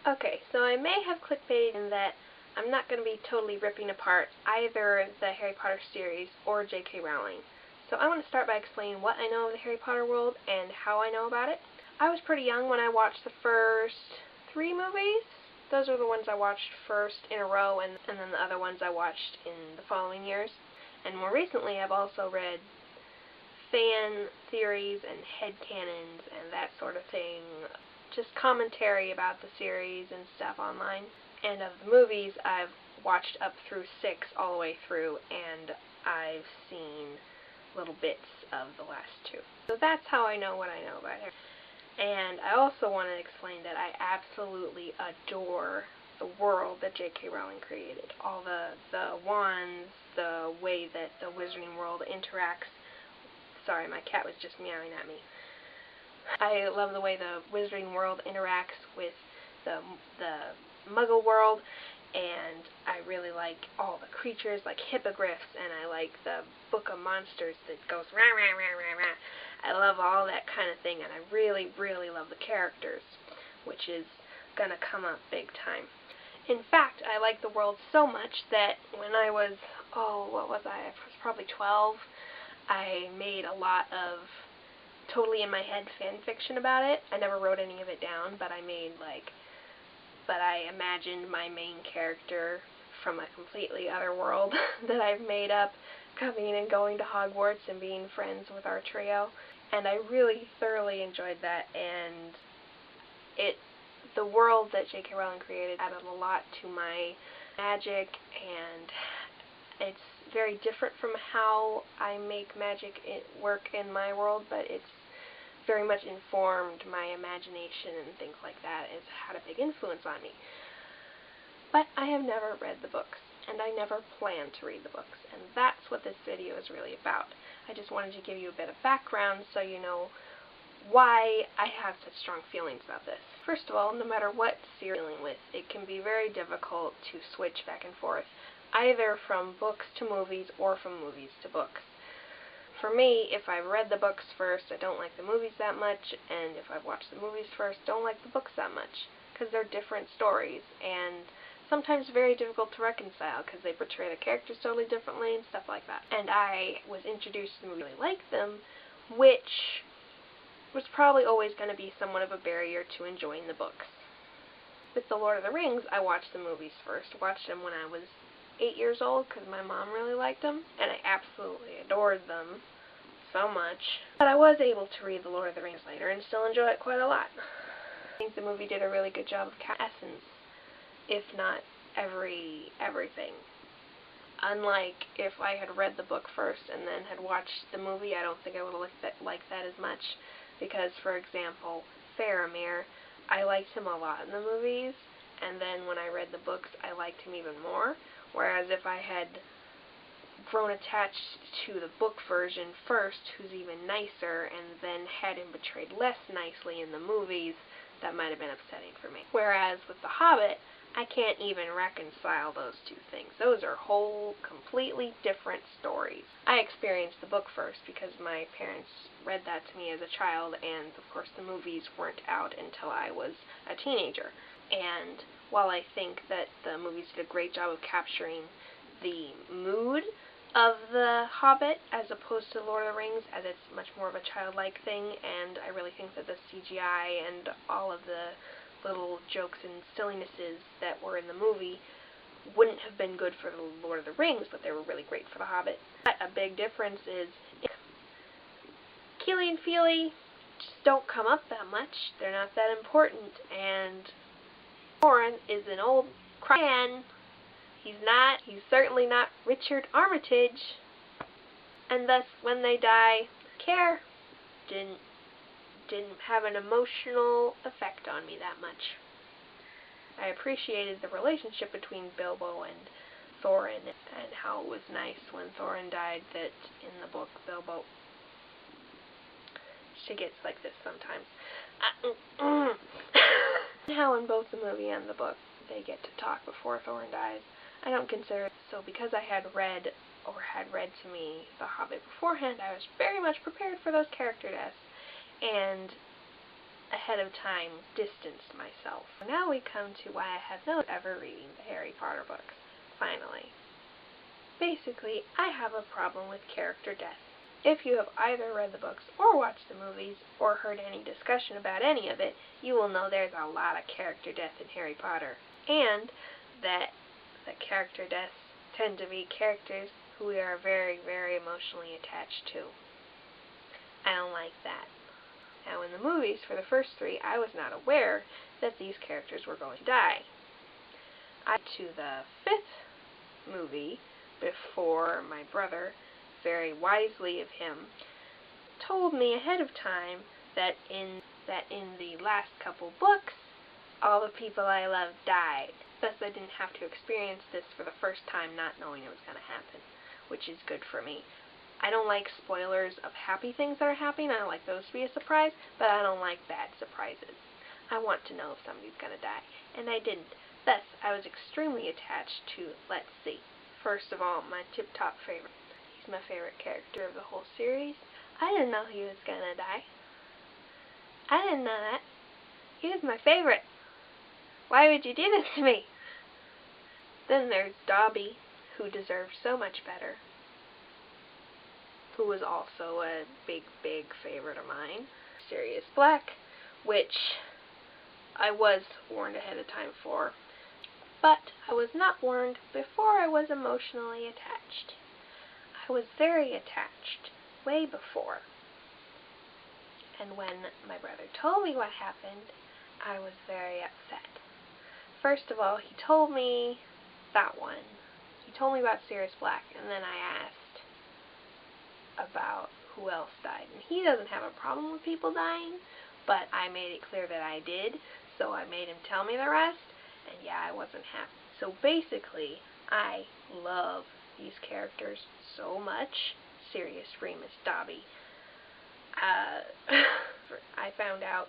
Okay, so I may have clickbaited in that I'm not going to be totally ripping apart either the Harry Potter series or J.K. Rowling. So I want to start by explaining what I know of the Harry Potter world and how I know about it. I was pretty young when I watched the first 3 movies. Those are the ones I watched first in a row, and then the other ones I watched in the following years. And more recently, I've also read fan theories and headcanons and that sort of thing, just commentary about the series and stuff online. And of the movies, I've watched up through 6 all the way through, and I've seen little bits of the last 2. So that's how I know what I know about it. And I also want to explain that I absolutely adore the world that J.K. Rowling created. All the wands, the way that the Wizarding World interacts. Sorry, my cat was just meowing at me. I love the way the Wizarding World interacts with the Muggle world, and I really like all the creatures, like hippogriffs, and I like the Book of Monsters that goes rah rah rah rah rah. I love all that kind of thing, and I really, really love the characters, which is gonna come up big time. In fact, I like the world so much that when I was, what was I? I was probably 12. I made a lot of totally in my head fan fiction about it. I never wrote any of it down, but I imagined my main character from a completely other world that I've made up, coming and going to Hogwarts and being friends with our trio. And I really thoroughly enjoyed that, and the world that J.K. Rowling created added a lot to my magic, and it's very different from how I make magic work in my world, but it's very much informed my imagination and things like that. It's had a big influence on me. But I have never read the books, and I never plan to read the books, and that's what this video is really about. I just wanted to give you a bit of background so you know why I have such strong feelings about this. First of all, no matter what series you're dealing with, it can be very difficult to switch back and forth, either from books to movies or from movies to books. For me, if I've read the books first, I don't like the movies that much, and if I've watched the movies first, don't like the books that much, because they're different stories, and sometimes very difficult to reconcile, because they portray the characters totally differently and stuff like that. And I was introduced to them, really liked them, which was probably always going to be somewhat of a barrier to enjoying the books. With The Lord of the Rings, I watched the movies first, watched them when I was 8 years old because my mom really liked them, and I absolutely adored them so much. But I was able to read The Lord of the Rings later and still enjoy it quite a lot. I think the movie did a really good job of capturing essence, if not everything. Unlike if I had read the book first and then had watched the movie, I don't think I would have liked that as much, because, for example, Faramir, I liked him a lot in the movies, and then when I read the books, I liked him even more. Whereas if I had grown attached to the book version first, who's even nicer, and then had him portrayed less nicely in the movies, that might have been upsetting for me. Whereas with The Hobbit, I can't even reconcile those two things. Those are whole, completely different stories. I experienced the book first because my parents read that to me as a child, and of course the movies weren't out until I was a teenager. And while I think that the movies did a great job of capturing the mood of The Hobbit as opposed to Lord of the Rings, as it's much more of a childlike thing, and I really think that the CGI and all of the little jokes and sillinesses that were in the movie wouldn't have been good for the Lord of the Rings, but they were really great for The Hobbit. But a big difference is Keely and Feely just don't come up that much. They're not that important, and Thorin is an old man. He's certainly not Richard Armitage, and thus when they die, care didn't have an emotional effect on me that much. I appreciated the relationship between Bilbo and Thorin, and how it was nice when Thorin died that in the book Bilbo, she gets like this sometimes, how in both the movie and the book they get to talk before Thorin dies. I don't consider it. So because I had read to me The Hobbit beforehand, I was very much prepared for those character deaths. And ahead of time distanced myself. Now we come to why I have no ever reading the Harry Potter books. Finally. Basically, I have a problem with character death. If you have either read the books or watched the movies or heard any discussion about any of it, you will know there's a lot of character death in Harry Potter, and that the character deaths tend to be characters who we are very, very emotionally attached to. I don't like that. Now, in the movies, for the first three, I was not aware that these characters were going to die. To the fifth movie, before my brother, very wisely of him, told me ahead of time that in the last couple books, all the people I loved died. Thus, I didn't have to experience this for the first time not knowing it was going to happen, which is good for me. I don't like spoilers of happy things that are happening. I don't like those to be a surprise, but I don't like bad surprises. I want to know if somebody's going to die, and I didn't. Thus, I was extremely attached to Let's See. First of all, my tip-top favorite. He's my favorite character of the whole series. I didn't know he was going to die. I didn't know that. He was my favorite. Why would you do this to me? Then there's Dobby, who deserves so much better, who was also a big, big favorite of mine. Sirius Black, which I was warned ahead of time for, but I was not warned before I was emotionally attached. I was very attached way before. And when my brother told me what happened, I was very upset. First of all, he told me that one. He told me about Sirius Black, and then I asked about who else died. And he doesn't have a problem with people dying, but I made it clear that I did, so I made him tell me the rest, and yeah, I wasn't happy. So basically, I love these characters so much. Sirius, Remus, Dobby. I found out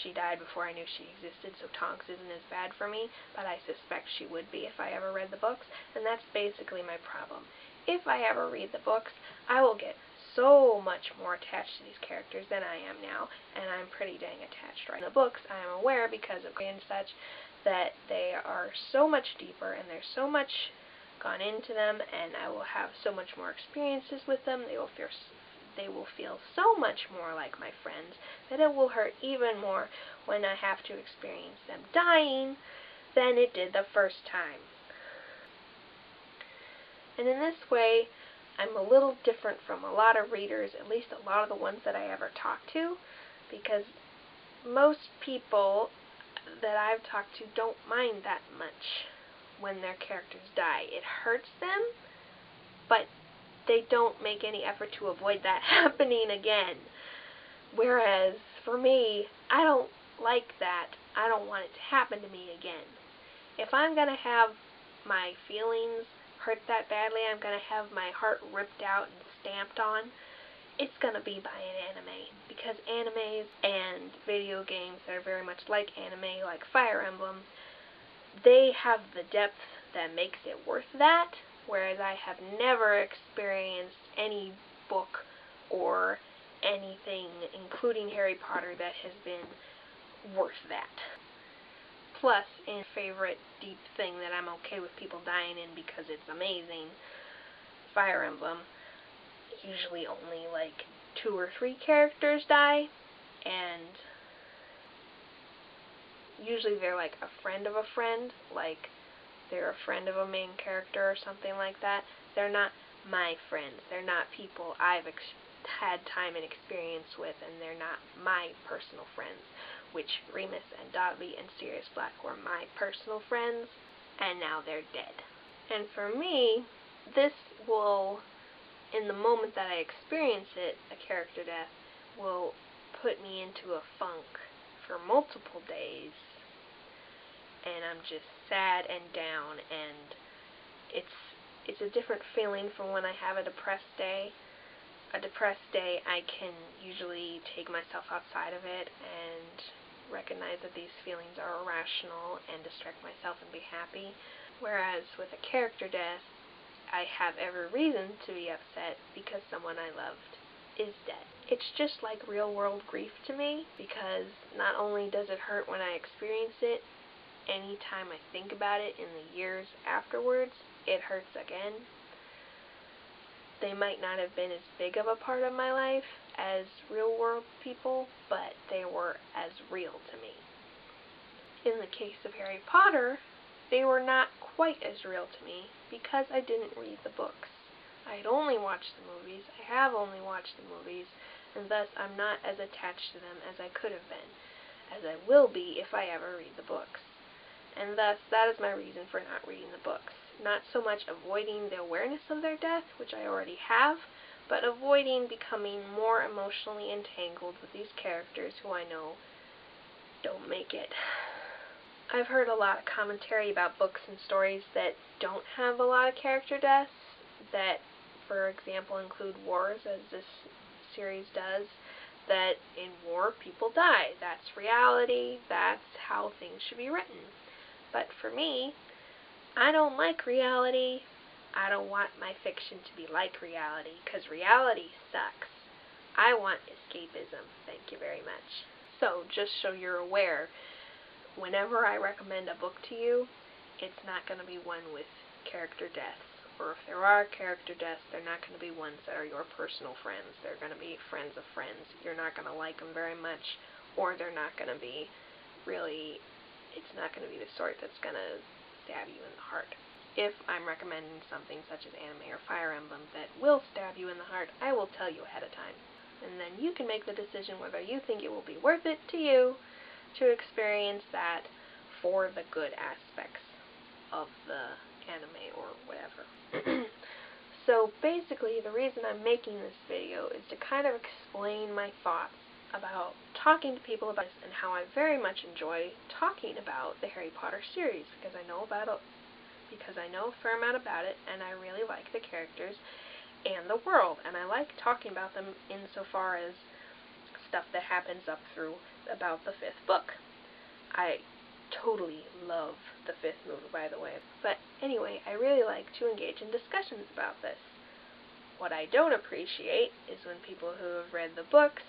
she died before I knew she existed, so Tonks isn't as bad for me, but I suspect she would be if I ever read the books, and that's basically my problem. If I ever read the books, I will get so much more attached to these characters than I am now, and I'm pretty dang attached right now. In the books, I am aware, because of and such, that they are so much deeper, and there's so much gone into them, and I will have so much more experiences with them. They will feel so much more like my friends that it will hurt even more when I have to experience them dying than it did the first time. And in this way, I'm a little different from a lot of readers, at least a lot of the ones that I ever talk to, because most people that I've talked to don't mind that much when their characters die. It hurts them, but they don't make any effort to avoid that happening again. Whereas, for me, I don't like that. I don't want it to happen to me again. If I'm going to have my feelings hurt that badly, I'm going to have my heart ripped out and stamped on, it's going to be by an anime. Because animes and video games that are very much like anime, like Fire Emblem, they have the depth that makes it worth that, whereas I have never experienced any book or anything, including Harry Potter, that has been worth that. Plus, in favorite deep thing that I'm okay with people dying in because it's amazing, Fire Emblem, usually only like 2 or 3 characters die, and usually they're like a friend of a friend, like they're a friend of a main character or something like that. They're not my friends. They're not people I've had time and experience with, and they're not my personal friends, which Remus and Dobby and Sirius Black were my personal friends, and now they're dead. And for me, this will, in the moment that I experience it, a character death, will put me into a funk for multiple days, and I'm just sad and down, and it's a different feeling from when I have a depressed day. A depressed day, I can usually take myself outside of it and recognize that these feelings are irrational and distract myself and be happy. Whereas with a character death, I have every reason to be upset because someone I loved is dead. It's just like real world grief to me, because not only does it hurt when I experience it, anytime I think about it in the years afterwards, it hurts again. They might not have been as big of a part of my life as real world people, but they were as real to me. In the case of Harry Potter, they were not quite as real to me because I didn't read the books. I had only watched the movies, I have only watched the movies, and thus I'm not as attached to them as I could have been, as I will be if I ever read the books. And thus, that is my reason for not reading the books. Not so much avoiding the awareness of their death, which I already have, but avoiding becoming more emotionally entangled with these characters who I know don't make it. I've heard a lot of commentary about books and stories that don't have a lot of character deaths, that, for example, include wars, as this series does, that in war people die. That's reality, that's how things should be written. But for me, I don't like reality. I don't want my fiction to be like reality, because reality sucks. I want escapism. Thank you very much. So, just so you're aware, whenever I recommend a book to you, it's not going to be one with character deaths. Or if there are character deaths, they're not going to be ones that are your personal friends. They're going to be friends of friends. You're not going to like them very much, or they're not going to be really, it's not going to be the sort that's going to stab you in the heart. If I'm recommending something such as anime or Fire Emblem that will stab you in the heart, I will tell you ahead of time. And then you can make the decision whether you think it will be worth it to you to experience that for the good aspects of the anime or whatever. So basically, the reason I'm making this video is to kind of explain my thoughts about talking to people about this, and how I very much enjoy talking about the Harry Potter series, because I know a fair amount about it, and I really like the characters and the world, and I like talking about them insofar as stuff that happens up through about the 5th book. I totally love the 5th movie, by the way. But anyway, I really like to engage in discussions about this. What I don't appreciate is when people who have read the books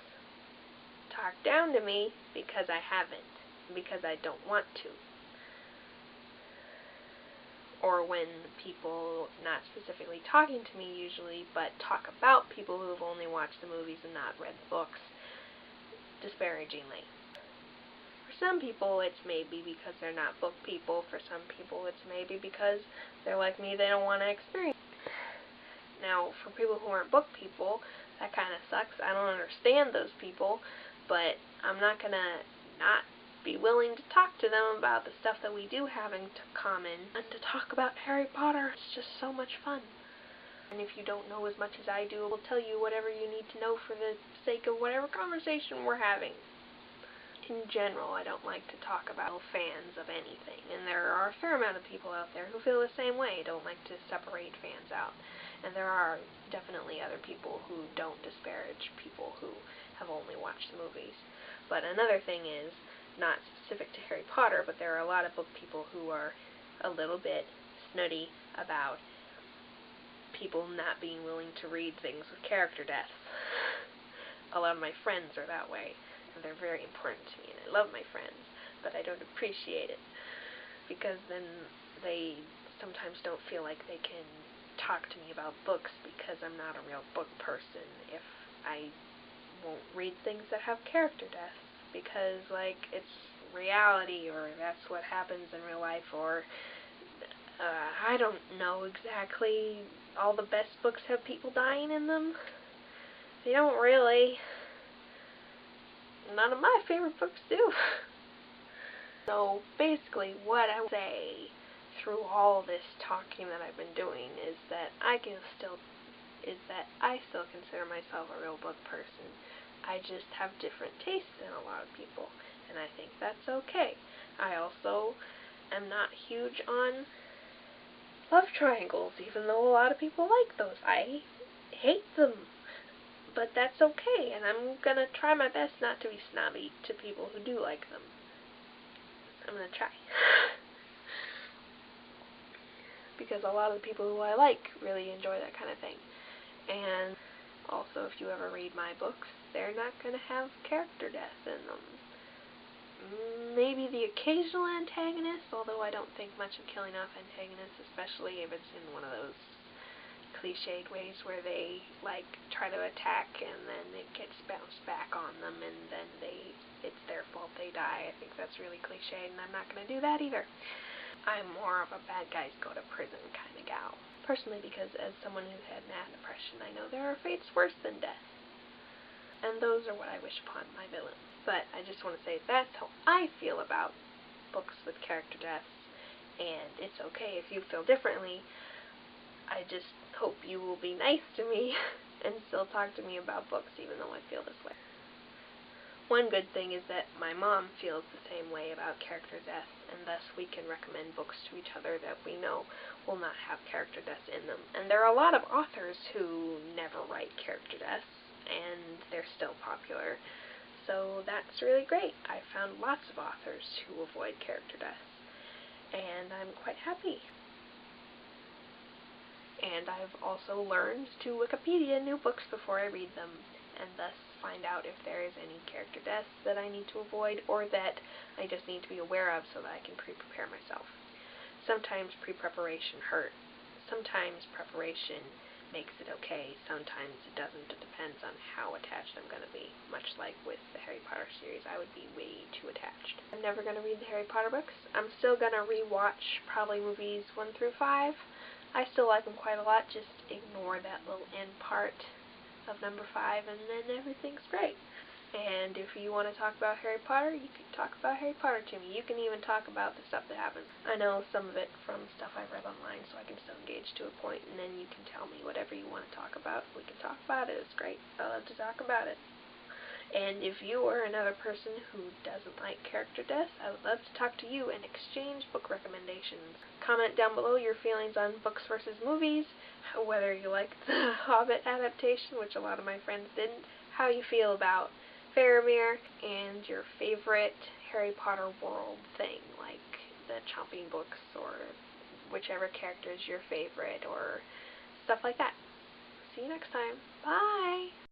talk down to me because I haven't, because I don't want to. Or when people, not specifically talking to me usually, but talk about people who have only watched the movies and not read the books disparagingly. For some people, it's maybe because they're not book people. For some people, it's maybe because they're like me, they don't want to experience it. Now, for people who aren't book people, that kind of sucks. I don't understand those people, but I'm not going to not be willing to talk to them about the stuff that we do have in common, and to talk about Harry Potter. It's just so much fun. And if you don't know as much as I do, I will tell you whatever you need to know for the sake of whatever conversation we're having. In general, I don't like to talk about fans of anything, and there are a fair amount of people out there who feel the same way, don't like to separate fans out. And there are definitely other people who don't disparage people who have only watched the movies. But another thing is, not specific to Harry Potter, but there are a lot of book people who are a little bit snooty about people not being willing to read things with character deaths. A lot of my friends are that way, and they're very important to me, and I love my friends, but I don't appreciate it, because then they sometimes don't feel like they can talk to me about books because I'm not a real book person if I won't read things that have character deaths, because, like, it's reality, or that's what happens in real life, or I don't know exactly. All the best books have people dying in them. They don't really. None of my favorite books do. So basically what I would say through all this talking that I've been doing is that I still consider myself a real book person. I just have different tastes than a lot of people, and I think that's okay. I also am not huge on love triangles, even though a lot of people like those. I hate them. But that's okay, and I'm gonna try my best not to be snobby to people who do like them. I'm gonna try. Because a lot of the people who I like really enjoy that kind of thing. And Also, if you ever read my books, they're not going to have character death in them. Maybe the occasional antagonist, although I don't think much of killing off antagonists, especially if it's in one of those cliched ways where they try to attack and then it gets bounced back on them and then it's their fault they die. I think that's really cliched and I'm not going to do that either. I'm more of a bad guys go to prison kind of gal. Personally, because as someone who's had mad depression, I know there are fates worse than death. And those are what I wish upon my villains. But I just want to say that's how I feel about books with character deaths, and it's okay if you feel differently. I just hope you will be nice to me and still talk to me about books even though I feel this way. One good thing is that my mom feels the same way about character deaths, and thus we can recommend books to each other that we know will not have character deaths in them. And there are a lot of authors who never write character deaths, and they're still popular. So that's really great. I found lots of authors who avoid character deaths, and I'm quite happy. And I've also learned to Wikipedia new books before I read them, and thus find out if there is any character deaths that I need to avoid or that I just need to be aware of so that I can pre-prepare myself. Sometimes pre-preparation hurts. Sometimes preparation makes it okay. Sometimes it doesn't. It depends on how attached I'm going to be. Much like with the Harry Potter series, I would be way too attached. I'm never going to read the Harry Potter books. I'm still going to rewatch probably movies 1 through 5. I still like them quite a lot. Just ignore that little end part of number 5 and then everything's great. And if you want to talk about Harry Potter, you can talk about Harry Potter to me. You can even talk about the stuff that happens. I know some of it from stuff I've read online, so I can still engage to a point, and then you can tell me whatever you want to talk about. We can talk about it. It's great. I love to talk about it. And if you are another person who doesn't like character deaths, I would love to talk to you and exchange book recommendations. Comment down below your feelings on books versus movies, whether you liked the Hobbit adaptation, which a lot of my friends didn't, how you feel about Faramir, and your favorite Harry Potter world thing, like the chomping books or whichever character is your favorite or stuff like that. See you next time. Bye!